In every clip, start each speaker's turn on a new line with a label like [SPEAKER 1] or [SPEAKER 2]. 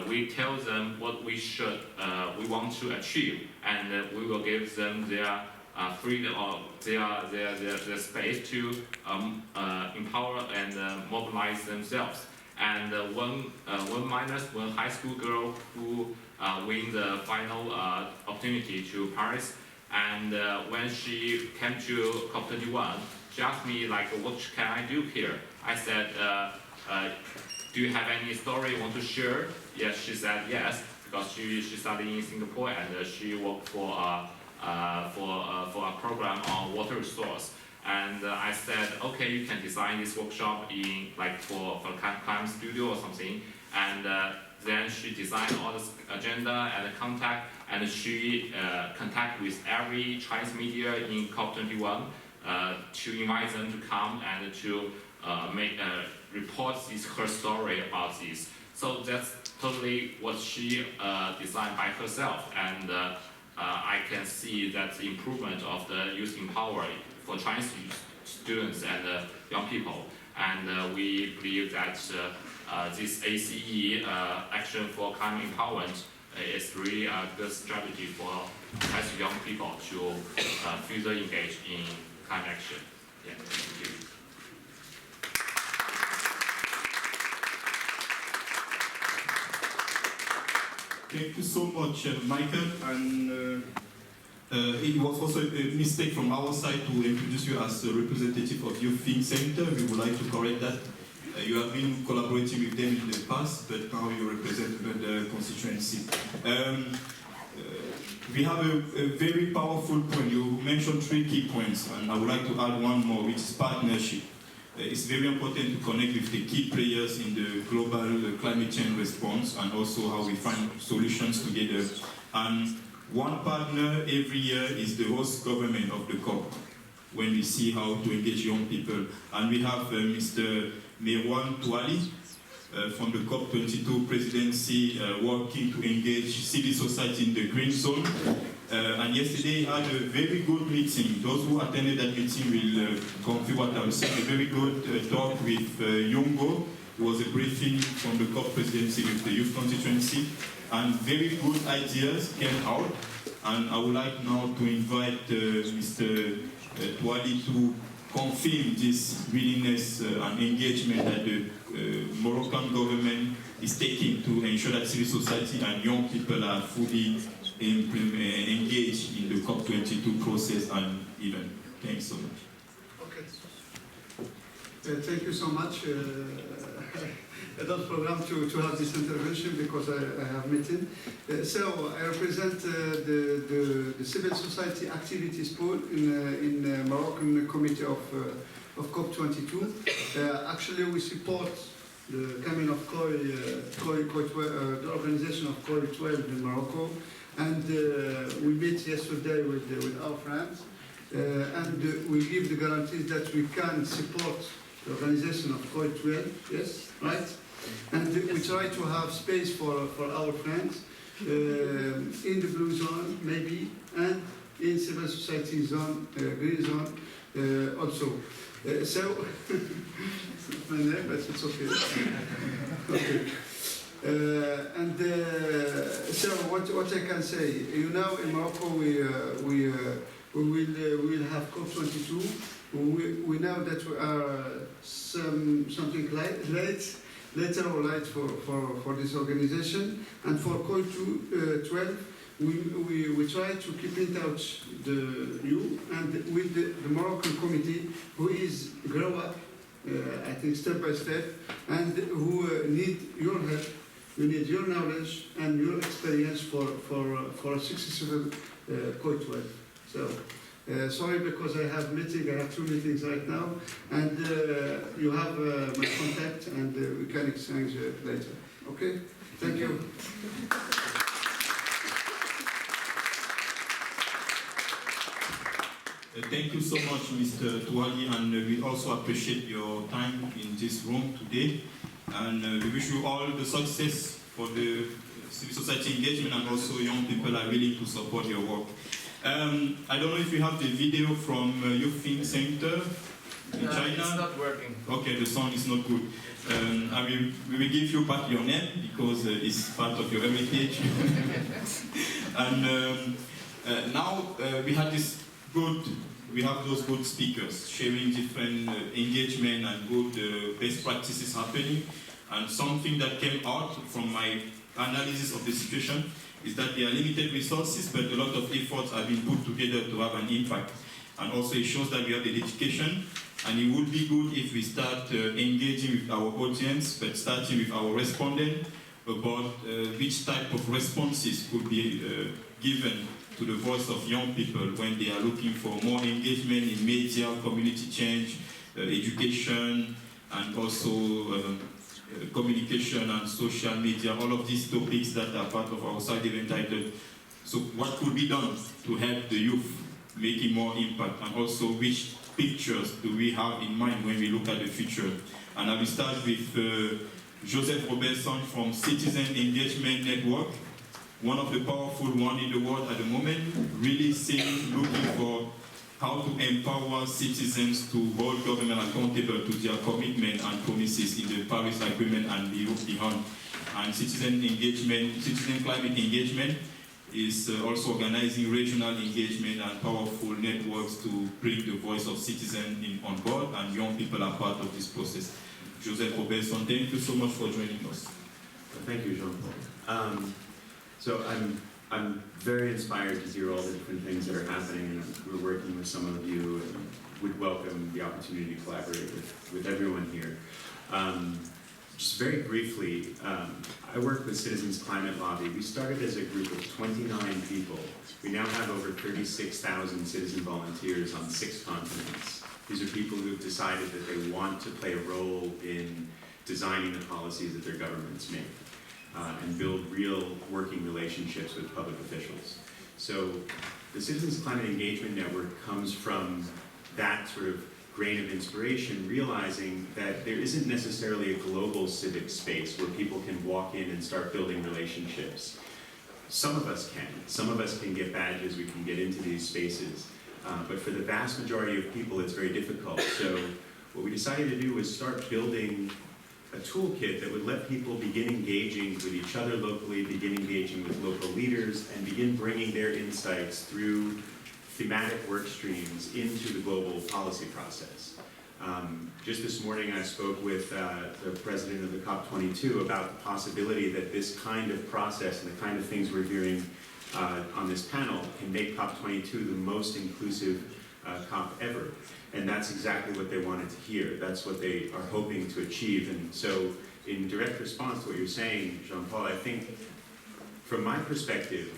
[SPEAKER 1] we tell them what we want to achieve, and we will give them their freedom or their space to empower and mobilize themselves. And one high school girl who win the final opportunity to Paris, and when she came to COP21, she asked me like, what can I do here? I said, do you have any story you want to share? Yes, she said yes, because she studied in Singapore and she worked for a program on water resource. And I said, okay, you can design this workshop in for climate studio or something. And then she designed all this agenda and the contact, and she contact with every Chinese media in COP21 to invite them to come and to report her story about this. So that's totally what she designed by herself, and I can see that the improvement of the youth empowerment for Chinese students and young people. And we believe that this ACE, Action for Climate Empowerment, is really a good strategy for Chinese young people to further engage in climate action. Yeah, thank you.
[SPEAKER 2] Thank you so much, Michael. And it was also a mistake from our side to introduce you as a representative of Youth Think Center. We would like to correct that. You have been collaborating with them in the past, but now you represent the constituency. We have a very powerful point. You mentioned 3 key points, and I would like to add one more, which is partnership. It's very important to connect with the key players in the global climate change response, and also how we find solutions together. And one partner every year is the host government of the COP, when we see how to engage young people. And we have Mr. Mirwan Touali from the COP22 presidency working to engage civil society in the green zone. And yesterday had a very good meeting. Those who attended that meeting will confirm what I was saying. A very good talk with Yongo. It was a briefing from the COP presidency with the youth constituency. And very good ideas came out. And I would like now to invite Mr. Touali to confirm this willingness and engagement that the Moroccan government is taking to ensure that civil society and young people are fully engaged in the COP22 process and event. Thanks so much.
[SPEAKER 3] Okay. Thank you so much. I don't program to have this intervention because I have meeting. So I represent the civil society activities pool in the Moroccan committee of COP22. Actually, we support the coming of the organization of COI 12 in Morocco, and we met yesterday with our friends, and we give the guarantees that we can support the organization of COI 12. Yes, right. And we try to have space for our friends in the blue zone, maybe, and in civil society zone, green zone also. So, it's not my name, but it's okay. Okay. So what I can say, you know, in Morocco we will have COP22. We know that we are something later or late for this organization, and for COI 12 we try to keep in touch you and with the Moroccan committee, who is grow up, I think, step by step, and who need your help. We need your knowledge and your experience for a successful COI 12. So. Sorry, because I have 2 meetings right now, and you have my contact, and we can exchange later. Okay? Thank you.
[SPEAKER 2] Thank you so much, Mr. Touali, and we also appreciate your time in this room today. And we wish you all the success for the civil society engagement, and also young people are willing to support your work. I don't know if you have the video from Youth Think Center. In China?
[SPEAKER 4] It's not working.
[SPEAKER 2] Okay, the sound is not good. We will give you back your name because it's part of your heritage. And now we have those good speakers sharing different engagement and good best practices happening. And something that came out from my analysis of the situation is that there are limited resources, but a lot of efforts have been put together to have an impact. And also it shows that we have the dedication, and it would be good if we start engaging with our audience, but starting with our respondent about which type of responses could be given to the voice of young people when they are looking for more engagement in media, community change, education, and also communication and social media, all of these topics that are part of our side event title. So what could be done to help the youth making more impact, and also which pictures do we have in mind when we look at the future? And I will start with Joseph Robertson from Citizen Engagement Network, one of the powerful ones in the world at the moment, really looking for how to empower citizens to hold government accountable to their commitment and promises in the Paris Agreement and beyond. And citizen climate engagement is also organizing regional engagement and powerful networks to bring the voice of citizens on board, and young people are part of this process. Joseph Robertson, thank you so much for joining us.
[SPEAKER 5] Thank you, Jean-Paul. So I'm very inspired to hear all the different things that are happening, and we're working with some of you, and would welcome the opportunity to collaborate with everyone here. Just very briefly, I work with Citizens Climate Lobby. We started as a group of 29 people. We now have over 36,000 citizen volunteers on 6 continents. These are people who have decided that they want to play a role in designing the policies that their governments make. And build real working relationships with public officials. So the Citizens Climate Engagement Network comes from that sort of grain of inspiration, realizing that there isn't necessarily a global civic space where people can walk in and start building relationships. Some of us can. Some of us can get badges, we can get into these spaces. But for the vast majority of people, it's very difficult. So what we decided to do was start building a toolkit that would let people begin engaging with each other locally, begin engaging with local leaders, and begin bringing their insights through thematic work streams into the global policy process. Just this morning I spoke with the president of the COP22 about the possibility that this kind of process and the kind of things we're hearing on this panel can make COP22 the most inclusive COP ever. And that's exactly what they wanted to hear. That's what they are hoping to achieve. And so in direct response to what you're saying, Jean-Paul, I think from my perspective,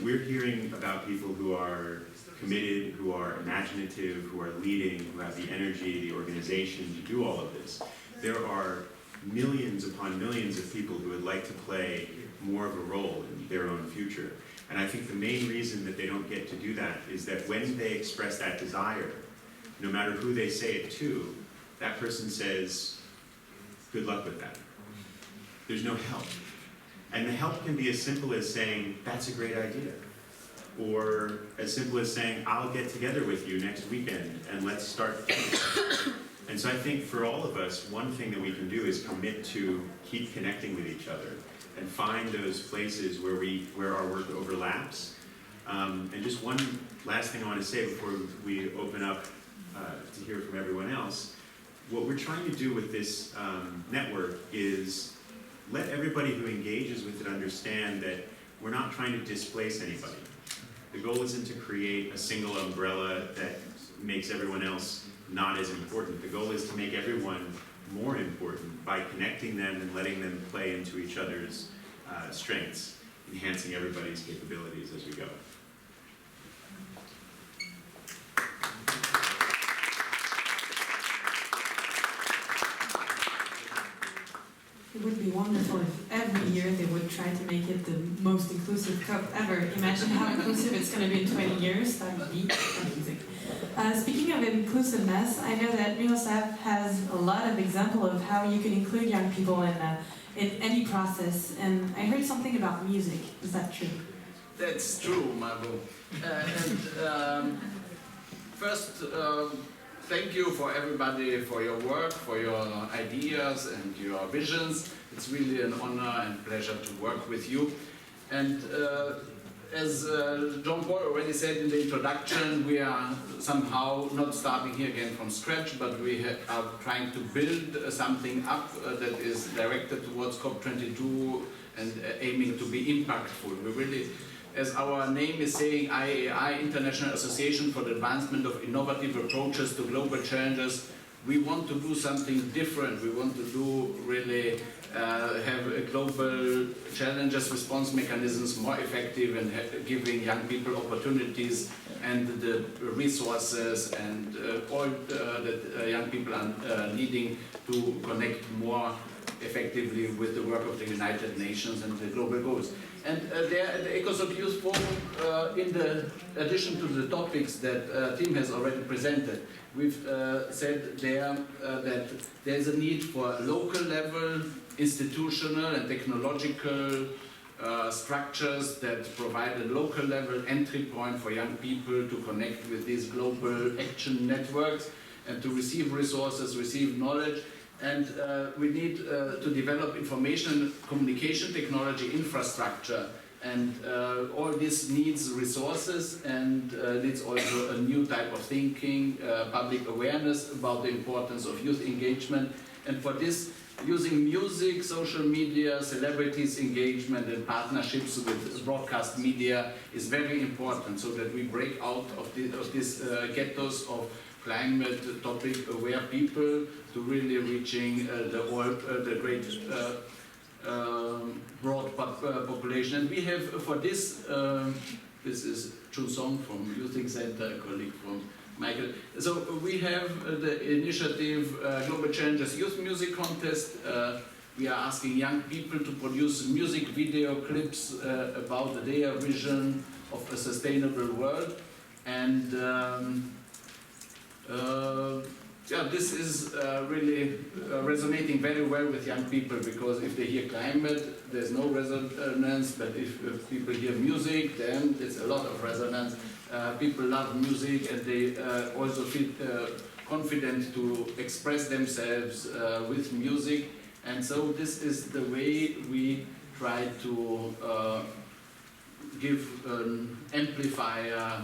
[SPEAKER 5] we're hearing about people who are committed, who are imaginative, who are leading, who have the energy, the organization to do all of this. There are millions upon millions of people who would like to play more of a role in their own future. And I think the main reason that they don't get to do that is that when they express that desire, no matter who they say it to, that person says, good luck with that. There's no help. And the help can be as simple as saying, that's a great idea. Or as simple as saying, I'll get together with you next weekend and let's start. And so I think for all of us, one thing that we can do is commit to keep connecting with each other and find those places where our work overlaps. And just one last thing I want to say before we open up to hear from everyone else. What we're trying to do with this network is let everybody who engages with it understand that we're not trying to displace anybody. The goal isn't to create a single umbrella that makes everyone else not as important. The goal is to make everyone more important by connecting them and letting them play into each other's strengths, enhancing everybody's capabilities as we go.
[SPEAKER 6] It would be wonderful if every year they would try to make it the most inclusive COP ever. Imagine how inclusive it's going to be in 20 years. That would be amazing. Speaking of inclusiveness, I know that Miroslav has a lot of examples of how you can include young people in any process. And I heard something about music. Is that true?
[SPEAKER 4] That's true, Margot. First, thank you for everybody for your work, for your ideas and your visions. It's really an honor and pleasure to work with you. And as Jean-Paul already said in the introduction, we are somehow not starting here again from scratch, but we are trying to build something up that is directed towards COP22 and aiming to be impactful. We really, as our name is saying, IAI, International Association for the Advancement of Innovative Approaches to Global Challenges, we want to do something different. We want to do really have a global challenges response mechanisms more effective and giving young people opportunities and the resources and all that young people are needing to connect more effectively with the work of the United Nations and the global goals. And there at the ECOSOC Youth Forum, in the addition to the topics that Tim has already presented, we've said there that there's a need for local level, institutional and technological structures that provide a local level entry point for young people to connect with these global action networks and to receive resources, receive knowledge. And we need to develop information communication technology infrastructure, and all this needs resources and needs also a new type of thinking, public awareness about the importance of youth engagement. And for this, using music, social media, celebrities engagement and partnerships with broadcast media is very important, so that we break out of these ghettos of climate topic aware people to really reaching the great broad population. And we have for this, this is Chun Song from Youth Think Center, a colleague from Michael. So we have the initiative Global Challenges Youth Music Contest. We are asking young people to produce music video clips about their vision of a sustainable world. And yeah, this is really resonating very well with young people, because if they hear climate, there's no resonance, but if people hear music, then it's a lot of resonance. People love music and they also feel confident to express themselves with music. And so this is the way we try to give an amplifier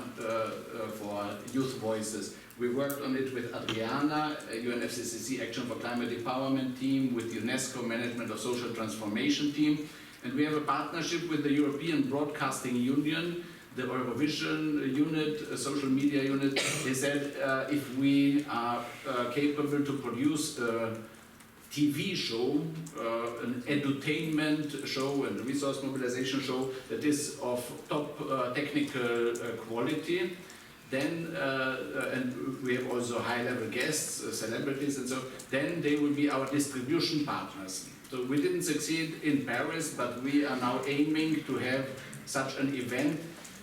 [SPEAKER 4] for youth voices. We worked on it with Adriana, UNFCCC Action for Climate Empowerment team, with UNESCO Management of Social Transformation team. And we have a partnership with the European Broadcasting Union, the Eurovision unit, a social media unit. They said if we are capable to produce a TV show, an edutainment show and resource mobilization show that is of top technical quality, then, and we have also high-level guests, celebrities and so, then they will be our distribution partners. So we didn't succeed in Paris, but we are now aiming to have such an event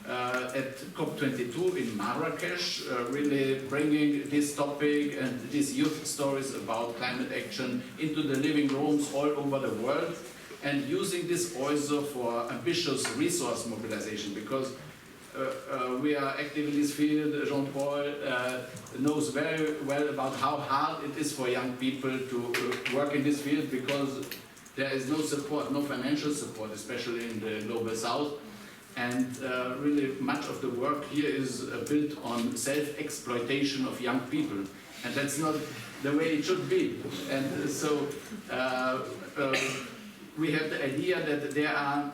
[SPEAKER 4] at COP22 in Marrakesh, really bringing this topic and these youth stories about climate action into the living rooms all over the world, and using this also for ambitious resource mobilization, because we are active in this field. Jean-Paul knows very well about how hard it is for young people to work in this field, because there is no support, no financial support, especially in the global south. And really much of the work here is built on self-exploitation of young people. And that's not the way it should be. And so we have the idea that there are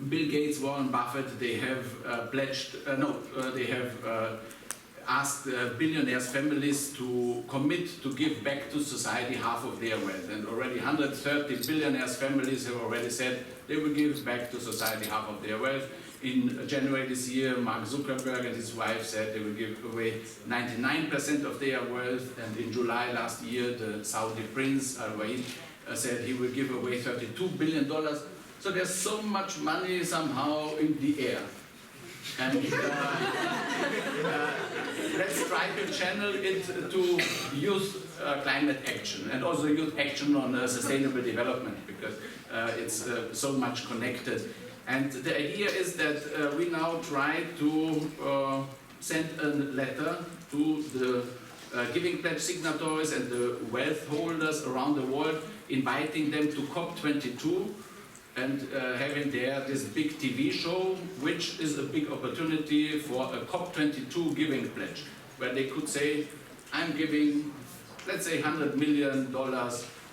[SPEAKER 4] Bill Gates, Warren Buffett, they have pledged, they have asked billionaires' families to commit to give back to society half of their wealth. And already 130 billionaires' families have already said they will give back to society half of their wealth. In January this year, Mark Zuckerberg and his wife said they will give away 99% of their wealth. And in July last year, the Saudi prince, Al-Wahid, said he will give away $32 billion. So there's so much money somehow in the air. And let's try to channel it to youth climate action, and also youth action on sustainable development, because it's so much connected. And the idea is that we now try to send a letter to the giving pledge signatories and the wealth holders around the world, inviting them to COP22 and having there this big TV show, which is a big opportunity for a COP22 giving pledge, where they could say, I'm giving, let's say, $100 million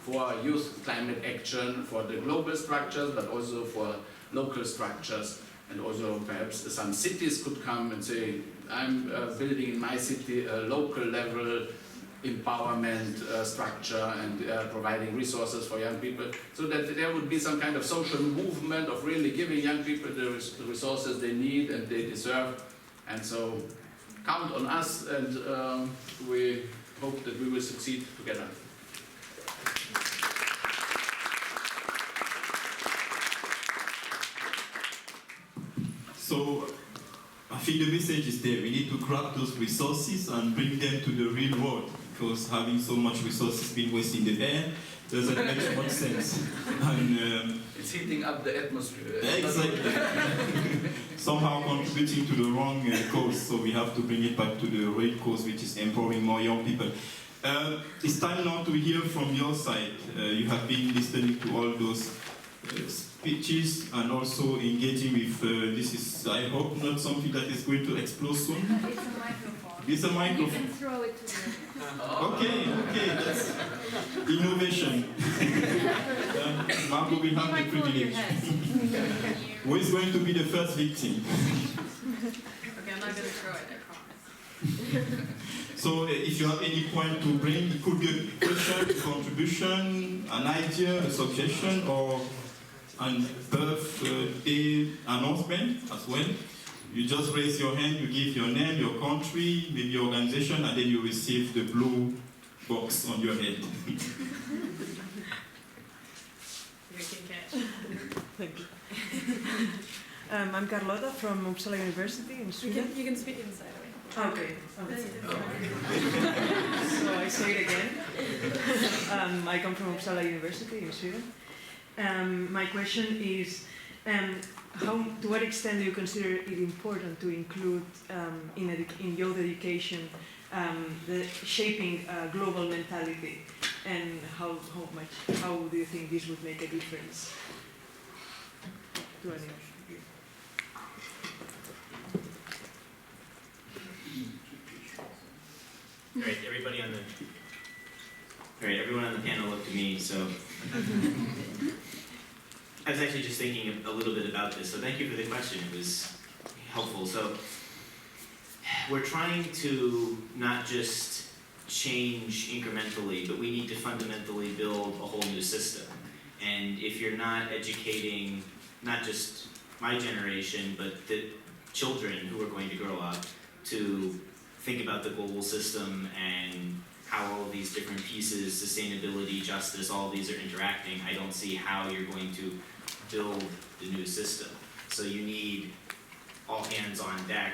[SPEAKER 4] for youth climate action, for the global structures, but also for local structures. And also perhaps some cities could come and say, I'm building in my city a local level empowerment structure and providing resources for young people, so that there would be some kind of social movement of really giving young people the resources they need and they deserve. And so count on us, and we hope that we will succeed together.
[SPEAKER 2] So I think the message is there. We need to grab those resources and bring them to the real world, because having so much resources being wasted in the air doesn't make much sense. And
[SPEAKER 4] it's heating up the atmosphere.
[SPEAKER 2] exactly. Somehow contributing to the wrong cause, so we have to bring it back to the right cause, which is empowering more young people. It's time now to hear from your side. You have been listening to all those speeches and also engaging with, this is, I hope, not something that is going to explode soon.
[SPEAKER 7] It's a microphone.
[SPEAKER 2] It's a
[SPEAKER 7] You
[SPEAKER 2] microphone.
[SPEAKER 7] can throw it to me.
[SPEAKER 2] Okay, that's innovation. Marco will have the privilege. Who is going to be the first victim?
[SPEAKER 7] Okay, I'm not going to throw it, I promise.
[SPEAKER 2] So if you have any point to bring, it could be a question, a contribution, an idea, a suggestion, or a birthday announcement as well. You just raise your hand, you give your name, your country, maybe your organization, and then you receive the blue box on your head.
[SPEAKER 7] You can catch.
[SPEAKER 8] Thank you. I'm Carlota from Uppsala University in Sweden.
[SPEAKER 7] You can speak inside.
[SPEAKER 8] Okay. So I say it again. I come from Uppsala University in Sweden. My question is, to what extent do you consider it important to include in youth education the shaping global mentality, and how do you think this would make a difference to anyone?
[SPEAKER 9] All right, everyone on the panel looked at me, so I was actually just thinking a little bit about this, so thank you for the question, it was helpful. So we're trying to not just change incrementally, but we need to fundamentally build a whole new system. And if you're not educating not just my generation, but the children who are going to grow up to think about the global system and how all of these different pieces, sustainability, justice, all of these are interacting, I don't see how you're going to build the new system. So you need all hands on deck,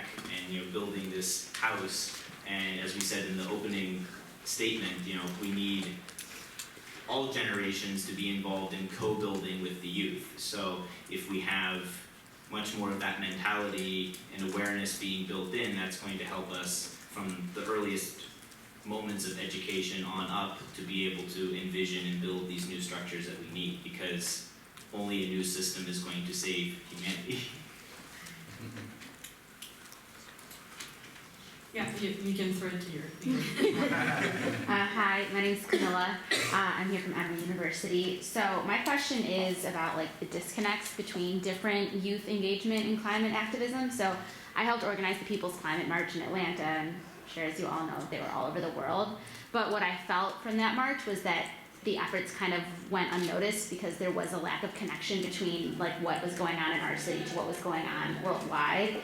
[SPEAKER 9] and building this house. And as we said in the opening statement, we need all generations to be involved in co-building with the youth. So if we have much more of that mentality and awareness being built in, that's going to help us from the earliest moments of education on up to be able to envision and build these new structures that we need, because only a new system is going to save humanity.
[SPEAKER 6] Yeah, you can throw it to your
[SPEAKER 10] Hi, my name is Camilla. I'm here from Emory University. So my question is about the disconnects between different youth engagement and climate activism. So I helped organize the People's Climate March in Atlanta, and I'm sure as you all know, they were all over the world. But what I felt from that march was that the efforts kind of went unnoticed because there was a lack of connection between what was going on in our city to what was going on worldwide.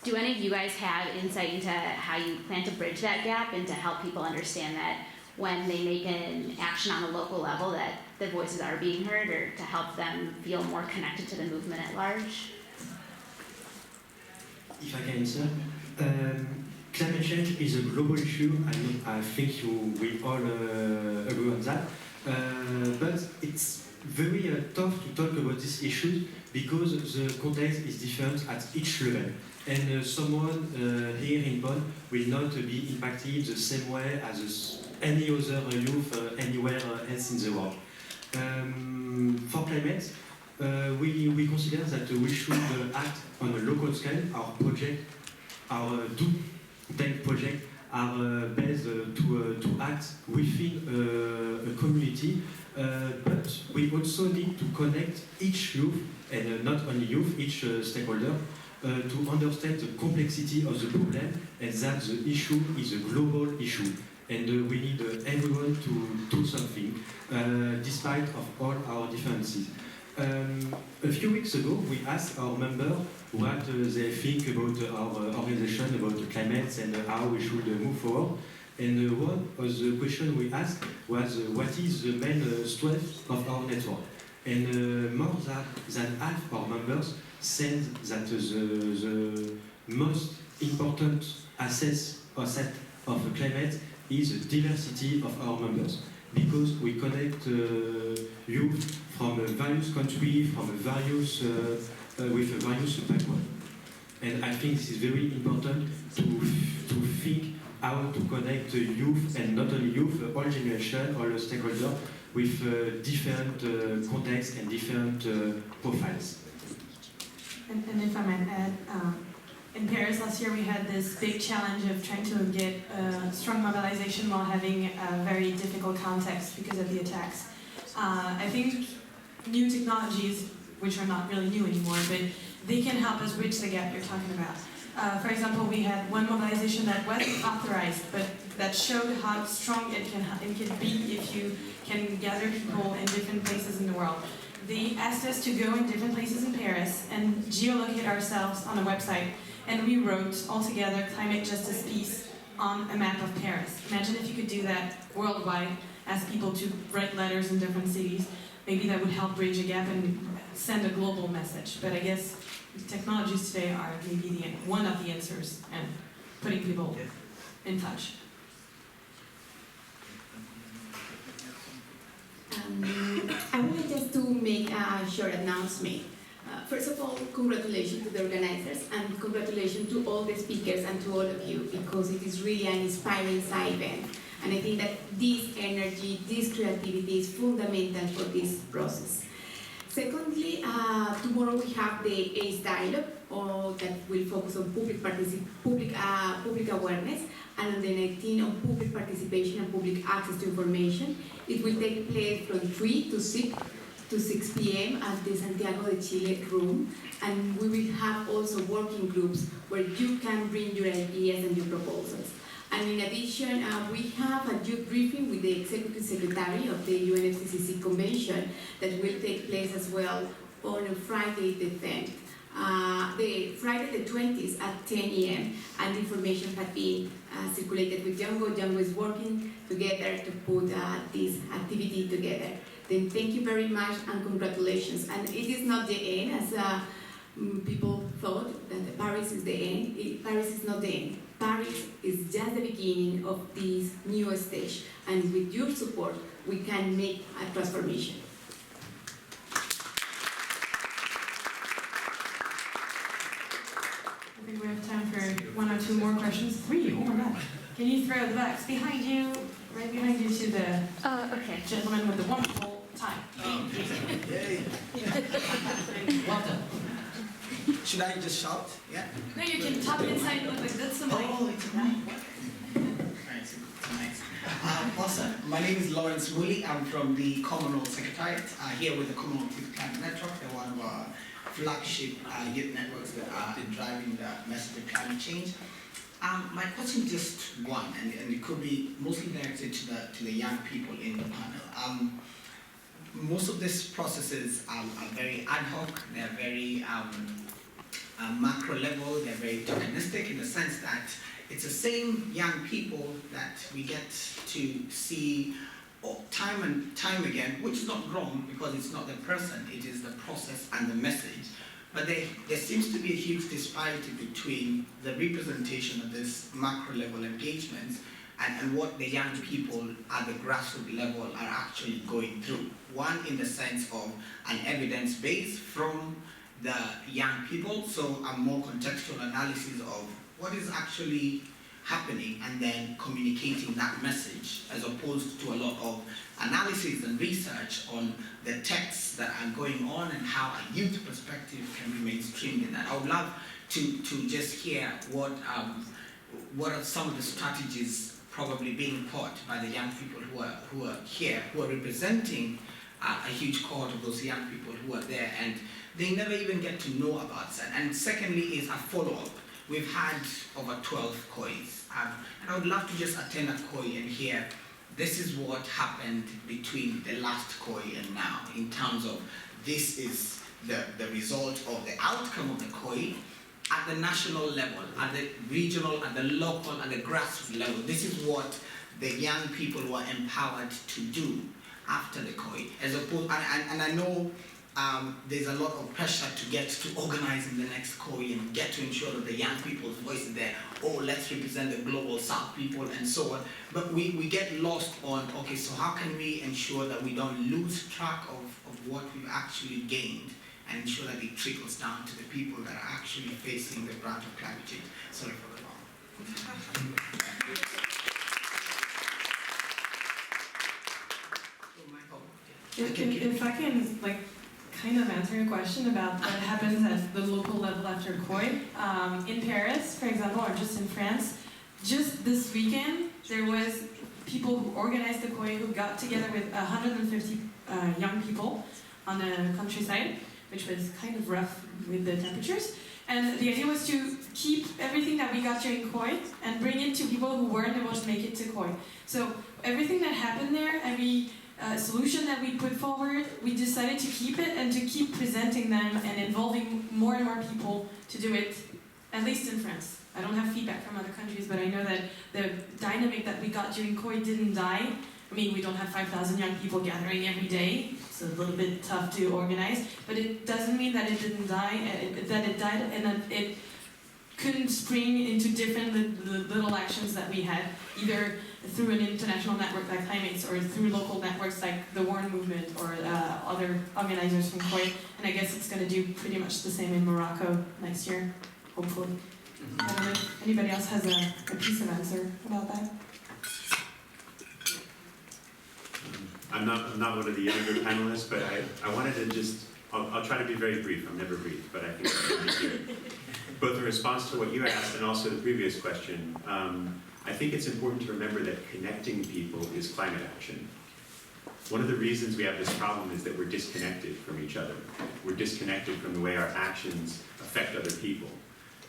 [SPEAKER 10] Do any of you guys have insight into how you plan to bridge that gap and to help people understand that when they make an action on a local level that their voices are being heard, or to help them feel more connected to the movement at large?
[SPEAKER 11] If I can answer, climate change is a global issue. I think you will all agree on that. But it's very tough to talk about these issues because the context is different at each level. And someone here in Bonn will not be impacted the same way as any other youth anywhere else in the world. For climate, we consider that we should act on a local scale. Our project, our tank project, are based to act within a community, but we also need to connect each youth, and not only youth, each stakeholder, to understand the complexity of the problem and that the issue is a global issue. And we need everyone to do something, despite of all our differences. A few weeks ago, we asked our members what they think about our organization, about the climate, and how we should move forward. And one of the questions we asked was, what is the main strength of our network? And more than half our members said that the most important asset of the climate is the diversity of our members, because we connect youth from various countries, from various with various backgrounds. And I think this is very important to think how to connect youth, and not only youth, all generations, all stakeholders, with different contexts and different profiles.
[SPEAKER 6] And if I might add, in Paris last year we had this big challenge of trying to get strong mobilization while having a very difficult context because of the attacks. I think new technologies, which are not really new anymore, but they can help us bridge the gap you're talking about. For example, we had one mobilization that wasn't authorized, but that showed how strong it can be if you can gather people in different places in the world. They asked us to go in different places in Paris and geolocate ourselves on a website, and we wrote all together climate justice peace on a map of Paris. Imagine if you could do that worldwide, ask people to write letters in different cities. Maybe that would help bridge a gap and send a global message. But I guess technologies today are maybe one of the answers, and putting people in touch.
[SPEAKER 12] I wanted just to make a short announcement. First of all, congratulations to the organizers, and congratulations to all the speakers and to all of you, because it is really an inspiring side event. And I think that this energy, this creativity is fundamental for this process. Secondly, tomorrow we have the ACE dialogue that will focus on public awareness, and on the 19th on public participation and public access to information. It will take place from 3 to 6 p.m. at the Santiago de Chile room, and we will have also working groups where you can bring your ideas and your proposals. And in addition, we have a youth briefing with the Executive Secretary of the UNFCCC Convention that will take place as well on Friday the 10th. The Friday the 20th at 10 a.m. and information has been circulated with Django. Django is working together to put this activity together. Then thank you very much and congratulations. And it is not the end, as people thought that Paris is the end. Paris is not the end. Paris is just the beginning of this new stage, and with your support, we can make a transformation.
[SPEAKER 6] I think we have time for 1 or 2 more questions. 3, oh my God. Can you throw the backs behind you, right behind you, to the gentleman with the wonderful tie?
[SPEAKER 13] Yay.
[SPEAKER 6] Well done.
[SPEAKER 13] Should I just shout? Yeah?
[SPEAKER 6] No, you can talk inside like that's the mic.
[SPEAKER 13] Oh, it's a mic. Nice. Awesome. My name is Lawrence Woolley. I'm from the Commonwealth Secretariat, here with the Commonwealth Youth Climate Network. They're one of our flagship youth networks that are driving the message of climate change. My question is just one, and it could be mostly directed to the young people in the panel. Most of these processes are very ad hoc. They're very macro level. They're very tokenistic in the sense that it's the same young people that we get to see time and time again, which is not wrong because it's not the person, it is the process and the message. But there seems to be a huge disparity between the representation of this macro level engagements and what the young people at the grassroots level are actually going through. One, in the sense of an evidence base from the young people, so a more contextual analysis of what is actually happening and then communicating that message, as opposed to a lot of analysis and research on the texts that are going on and how a youth perspective can be mainstreamed in that. I would love to just hear what are some of the strategies probably being taught by the young people who are here, who are representing a huge cohort of those young people who are there, and they never even get to know about that. And secondly is a follow-up. We've had over 12 COIs, and I would love to just attend a COI and hear this is what happened between the last COI and now, in terms of this is the result of the outcome of the COI at the national level, at the regional, at the local, at the grassroots level. This is what the young people were empowered to do after the COI, as opposed, and I know there's a lot of pressure to get to organize in the next COI and get to ensure that the young people's voice is there. Oh, let's represent the global South people and so on. But we get lost on, okay, so how can we ensure that we don't lose track of what we've actually gained and ensure that it trickles down to the people that are actually facing the brunt of climate change? Sorry for the long.
[SPEAKER 6] If I can, like, kind of answer your question about what happens at the local level after COI. In Paris, for example, or just in France, just this weekend, there was people who organized the COI who got together with 150 young people on the countryside, which was kind of rough with the temperatures. And the idea was to keep everything that we got during COI and bring it to people who weren't able to make it to COI. So everything that happened there, every solution that we put forward, we decided to keep it and to keep presenting them and involving more and more people to do it, at least in France. I don't have feedback from other countries, but I know that the dynamic that we got during COI didn't die. I mean, we don't have 5,000 young people gathering every day. It's a little bit tough to organize, but it doesn't mean that it didn't die, that it died and that it couldn't spring into different little actions that we had, either through an international network like Climates or through local networks like the Warren Movement or other organizers from COI. And I guess it's going to do pretty much the same in Morocco next year, hopefully. I don't know if anybody else has a piece of answer about that.
[SPEAKER 5] I'm not one of the younger panelists, but I wanted to just, I'll try to be very brief. I'm never brief, but I think I'll be here. Both in response to what you asked and also the previous question, I think it's important to remember that connecting people is climate action. One of the reasons we have this problem is that we're disconnected from each other. We're disconnected from the way our actions affect other people.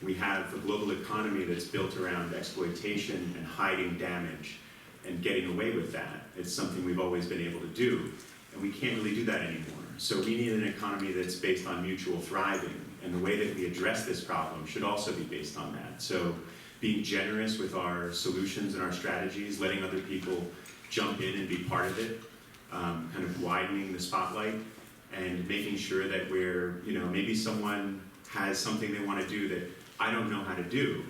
[SPEAKER 5] We have a global economy that's built around exploitation and hiding damage and getting away with that. It's something we've always been able to do, and we can't really do that anymore. So we need an economy that's based on mutual thriving, and the way that we address this problem should also be based on that. So being generous with our solutions and our strategies, letting other people jump in and be part of it, kind of widening the spotlight, and making sure that we're, maybe someone has something they want to do that I don't know how to do,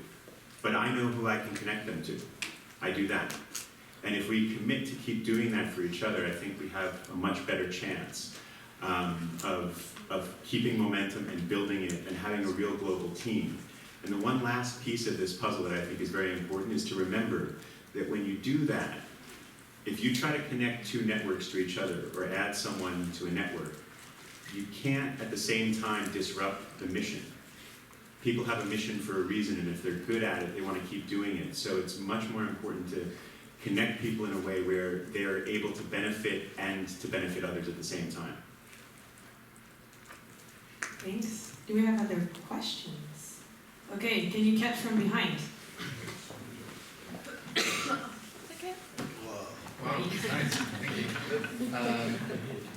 [SPEAKER 5] but I know who I can connect them to. I do that. And if we commit to keep doing that for each other, I think we have a much better chance of keeping momentum and building it and having a real global team. And the one last piece of this puzzle that I think is very important is to remember that when you do that, if you try to connect two networks to each other or add someone to a network, you can't at the same time disrupt the mission. People have a mission for a reason, and if they're good at it, they want to keep doing it. So it's much more important to connect people in a way where they're able to benefit and to benefit others at the same time.
[SPEAKER 6] Thanks. Do we have other questions? Okay, can you catch from behind?
[SPEAKER 7] Okay.
[SPEAKER 14] Wow, nice, thank you.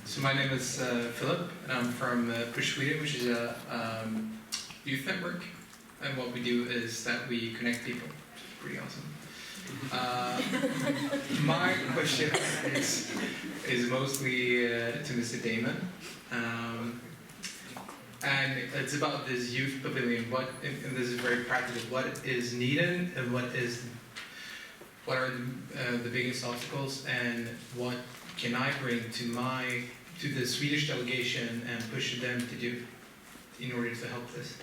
[SPEAKER 14] So my name is Philip, and I'm from Push Sweden, which is a youth network. And what we do is that we connect people, which is pretty awesome. My question is mostly to Mr. Damon. And it's about this youth pavilion. And this is very practical. What is needed and what is what are the biggest obstacles, and what can I bring to the Swedish delegation and push them to do in order to help this?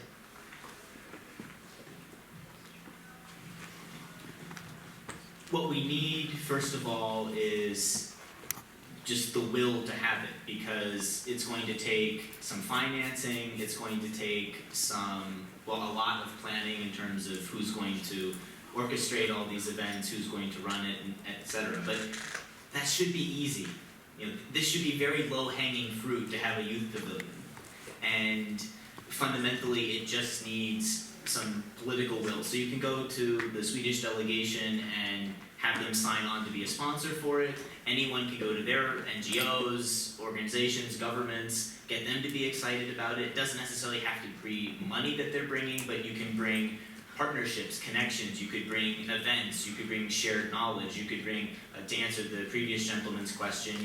[SPEAKER 9] What we need, first of all, is just the will to have it, because it's going to take some financing, it's going to take a lot of planning in terms of who's going to orchestrate all these events, who's going to run it, and et cetera. But that should be easy. This should be very low-hanging fruit to have a youth pavilion. And fundamentally, it just needs some political will. So you can go to the Swedish delegation and have them sign on to be a sponsor for it. Anyone can go to their NGOs, organizations, governments, get them to be excited about it. It doesn't necessarily have to be money that they're bringing, but you can bring partnerships, connections, you could bring events, you could bring shared knowledge, you could bring, to answer the previous gentleman's question,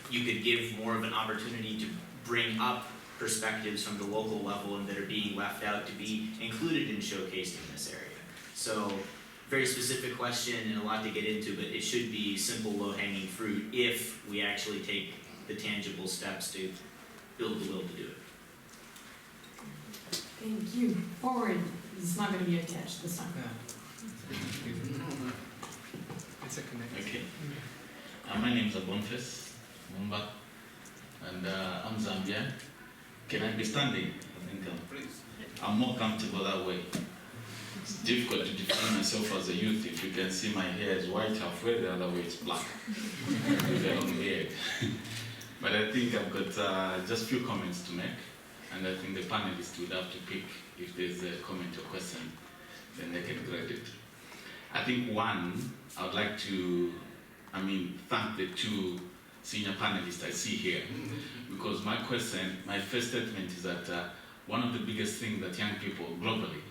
[SPEAKER 9] you could give more of an opportunity to bring up perspectives from the local level and that are being left out to be included and showcased in this area. So, very specific question and a lot to get into, but it should be simple, low-hanging fruit if we actually take the tangible steps to build the will to do it.
[SPEAKER 6] Thank you. Forward. It's not going to be a catch this time.
[SPEAKER 14] It's a connection.
[SPEAKER 15] Okay. My name is Boniface Mumba, and I'm Zambian. Can I be standing? I think I'm more comfortable that way. It's difficult to define myself as a youth. If you can see, my hair is white halfway, the other way it's black. Very long hair. But I think I've got just a few comments to make, and I think the panelists would have to pick if there's a comment or question, then they can grab it. I think one, I would like to, thank the two senior panelists I see here, because my first statement is that one of the biggest things that young people globally,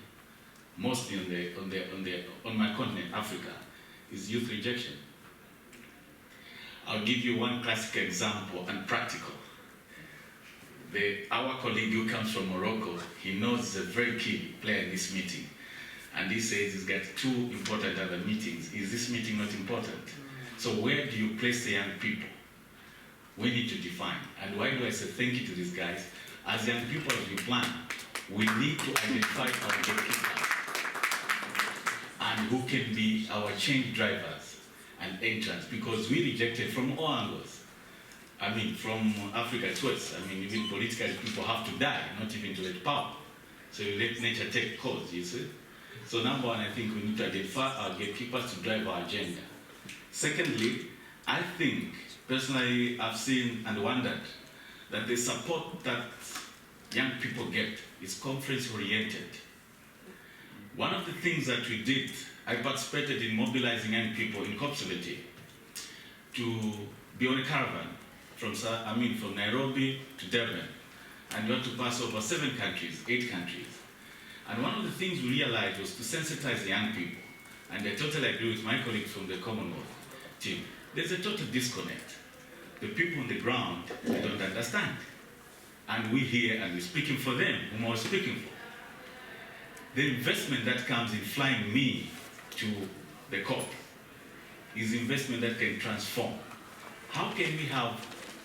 [SPEAKER 15] mostly on my continent, Africa, is youth rejection. I'll give you one classic example and practical. Our colleague who comes from Morocco, he knows he's a very key player in this meeting. And he says he's got two important other meetings. Is this meeting not important? So where do you place the young people? We need to define. And why do I say thank you to these guys? As young people, as we plan, we need to identify our gatekeepers and who can be our change drivers and entrants, because we rejected from all angles. From Africa to us, even politically, people have to die, not even to let power. So you let nature take course, you see? So number one, I think we need to identify our gatekeepers to drive our agenda. Secondly, I think, personally, I've seen and wondered that the support that young people get is conference-oriented. One of the things that we did, I participated in mobilizing young people in COP17 to be on a caravan from Nairobi to Durban, and we had to pass over 8 countries. And one of the things we realized was to sensitize the young people, and I totally agree with my colleagues from the Commonwealth team. There's a total disconnect. The people on the ground, they don't understand. And we here, and we're speaking for them, whom I was speaking for. The investment that comes in flying me to the COP is investment that can transform. How can we have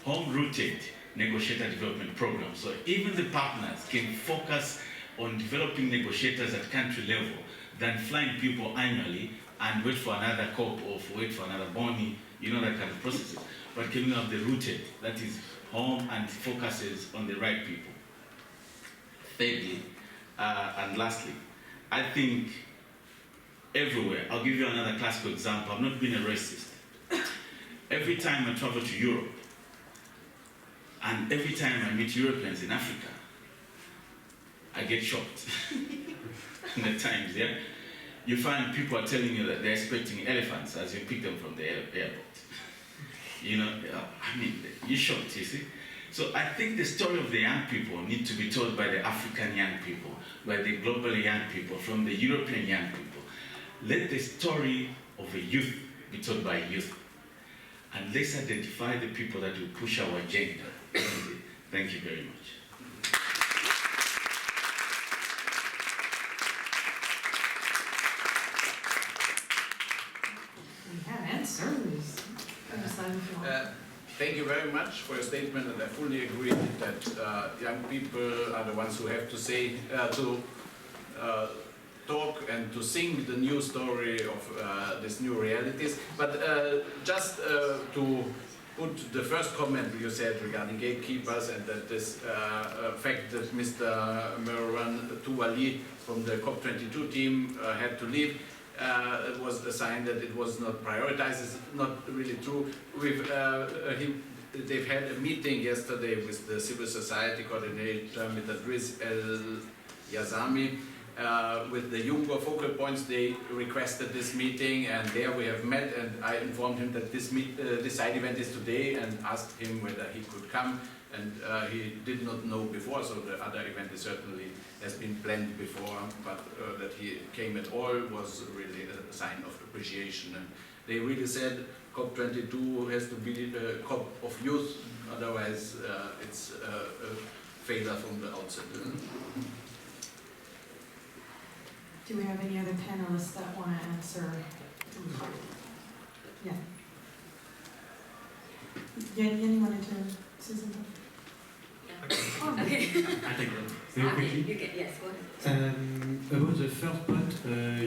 [SPEAKER 15] home-rooted negotiator development programs so even the partners can focus on developing negotiators at country level than flying people annually and wait for another COP or wait for another Bonn, that kind of processes. But can we have the rooted, that is home and focuses on the right people? Thirdly, and lastly, I think everywhere, I'll give you another classical example. I've not been a racist. Every time I travel to Europe, and every time I meet Europeans in Africa, I get shocked. At times, yeah? You find people are telling you that they're expecting elephants as you pick them from the airport. You're shocked, you see? So I think the story of the young people need to be told by the African young people, by the global young people, from the European young people. Let the story of a youth be told by youth. And let's identify the people that will push our agenda. Thank you very much.
[SPEAKER 4] very much for your statement, and I fully agree that young people are the ones who have to say, talk and to sing the new story of these new realities. But just to put the first comment you said regarding gatekeepers and that this fact that Mr. Merwan Touali from the COP22 team had to leave, it was a sign that it was not prioritized. It's not really true. They've had a meeting yesterday with the civil society coordinator, Mr. Driz El Yazami, with the Jungo focal points. They requested this meeting, and there we have met, and I informed him that this side event is today and asked him whether he could come, and he did not know before, so the other event is certainly has been planned before, but that he came at all was really a sign of appreciation. And they really said COP22 has to be a COP of youth, otherwise it's a failure from the outset.
[SPEAKER 6] Do we have any other panelists that want to answer? Yeah. Yanni wanted to say something? Oh.
[SPEAKER 11] I
[SPEAKER 7] Okay.
[SPEAKER 11] take that. Very quickly.
[SPEAKER 7] You get, yes, go ahead.
[SPEAKER 11] About the first point,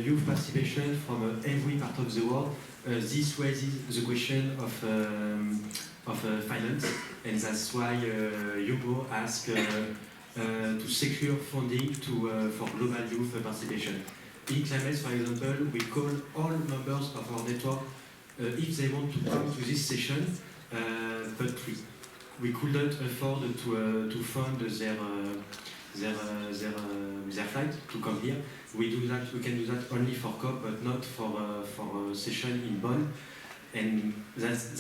[SPEAKER 11] youth participation from every part of the world, this raises the question of finance, and that's why Yubo asked to secure funding for global youth participation. In Climate, for example, we call all members of our network if they want to come to this session, but we couldn't afford to fund their flight to come here. We can do that only for COP, but not for a session in Bonn, and that's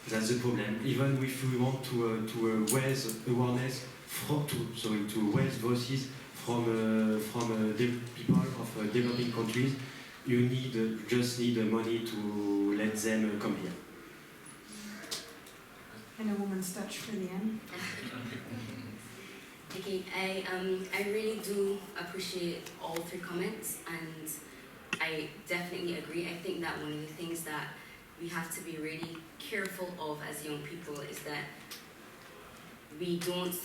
[SPEAKER 11] the problem. Even if we want to raise awareness, to raise voices from the people of developing countries, you just need money to let them come here.
[SPEAKER 6] And a woman's touch for the end.
[SPEAKER 16] Okay, I really do appreciate all three comments, and I definitely agree. I think that one of the things that we have to be really careful of as young people is that we don't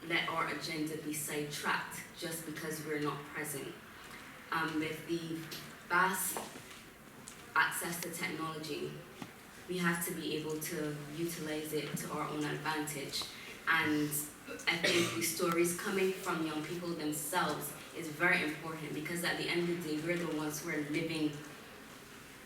[SPEAKER 16] let our agenda be sidetracked just because we're not present. With the vast access to technology, we have to be able to utilize it to our own advantage. And I think the stories coming from young people themselves is very important, because at the end of the day, we're the ones who are living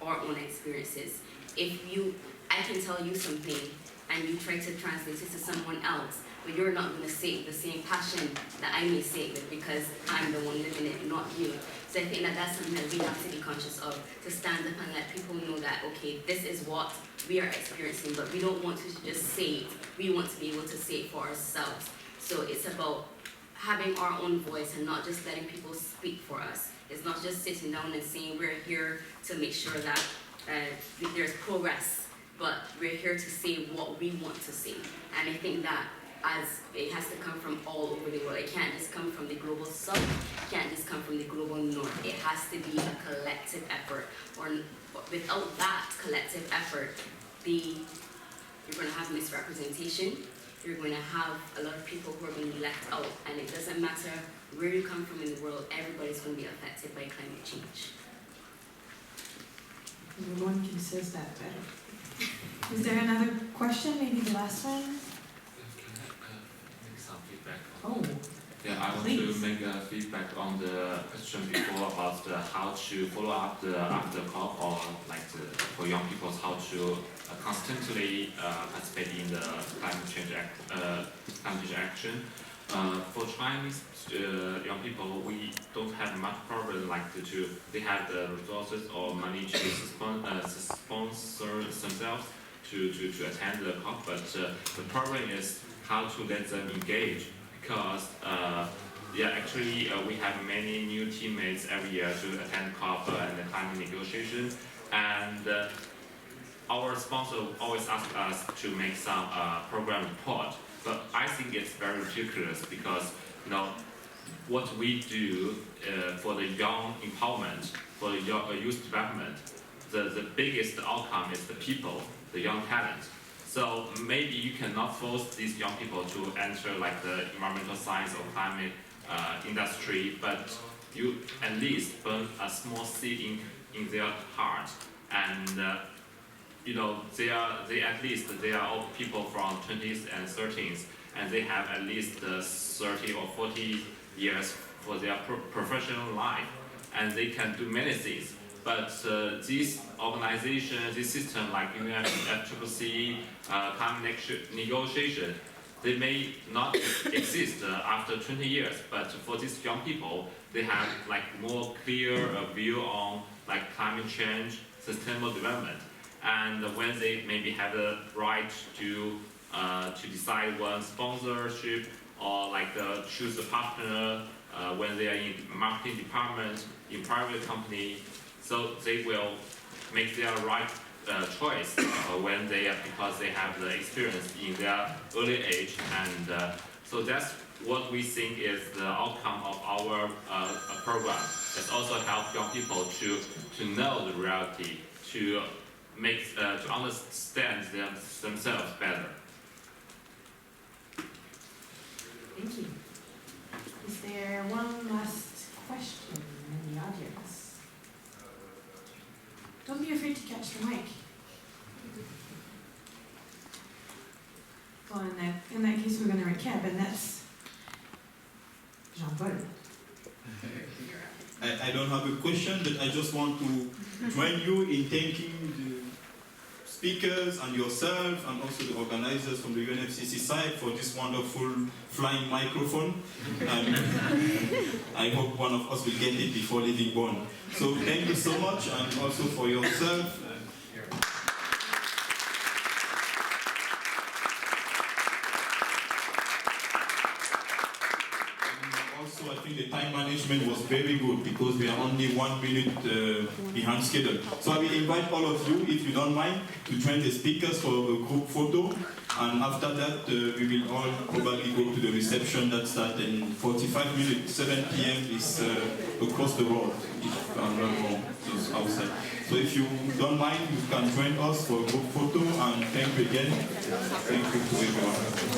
[SPEAKER 16] our own experiences. I can tell you something and you try to translate it to someone else, but you're not going to say it with the same passion that I may say it with, because I'm the one living it, not you. So I think that that's something that we have to be conscious of, to stand up and let people know that, okay, this is what we are experiencing, but we don't want to just say it. We want to be able to say it for ourselves. So it's about having our own voice and not just letting people speak for us. It's not just sitting down and saying we're here to make sure that there's progress, but we're here to say what we want to say. And I think that it has to come from all over the world. It can't just come from the global south. It can't just come from the global north. It has to be a collective effort. Or without that collective effort, you're going to have misrepresentation. You're going to have a lot of people who are going to be left out. And it doesn't matter where you come from in the world, everybody's going to be affected by climate change.
[SPEAKER 6] No one can say that better. Is there another question? Maybe the last one? Oh,
[SPEAKER 1] yeah, I want
[SPEAKER 6] please.
[SPEAKER 1] to make a feedback on the question before about how to follow up after COP, or for young people, how to constantly participate in the climate change action. For Chinese young people, we don't have much problem they have the resources or money to sponsor themselves to attend the COP, but the problem is how to let them engage. Because actually we have many new teammates every year to attend COP and the climate negotiation, and our sponsor always asks us to make some program report. But I think it's very ridiculous, because what we do for the young empowerment, for the youth development, the biggest outcome is the people, the young talent. So maybe you cannot force these young people to enter like the environmental science or climate industry, but you at least burn a small seed in their heart, and you know, they are all people from 20s and 30s, and they have at least 30 or 40 years for their professional life, and they can do many things. But these organizations, this system like UNFCCC, climate negotiation, they may not exist after 20 years, but for these young people, they have like more clear view on like climate change, sustainable development, and when they maybe have the right to decide one sponsorship or like choose a partner when they are in marketing department in private company, so they will make their right choice when because they have the experience in their early age, and so that's what we think is the outcome of our program. It's also help young people to know the reality, to understand themselves better.
[SPEAKER 6] Thank you. Is there one last question in the audience? Don't be afraid to catch the mic. Well, in that case, we're going to recap, and that's Jean-Paul.
[SPEAKER 2] I don't have a question, but I just want to join you in thanking the speakers and yourself and also the organizers from the UNFCCC side for this wonderful flying microphone. I hope one of us will get it before leaving Bonn. So thank you so much, and also for yourself. Also, I think the time management was very good because we are only 1 minute behind schedule. So I will invite all of you, if you don't mind, to join the speakers for a group photo. And after that, we will all probably go to the reception that starts in 45 minutes. 7 p.m. is across the road, if I'm not wrong, just outside. So if you don't mind, you can join us for a group photo, and thank you again. Thank you to everyone.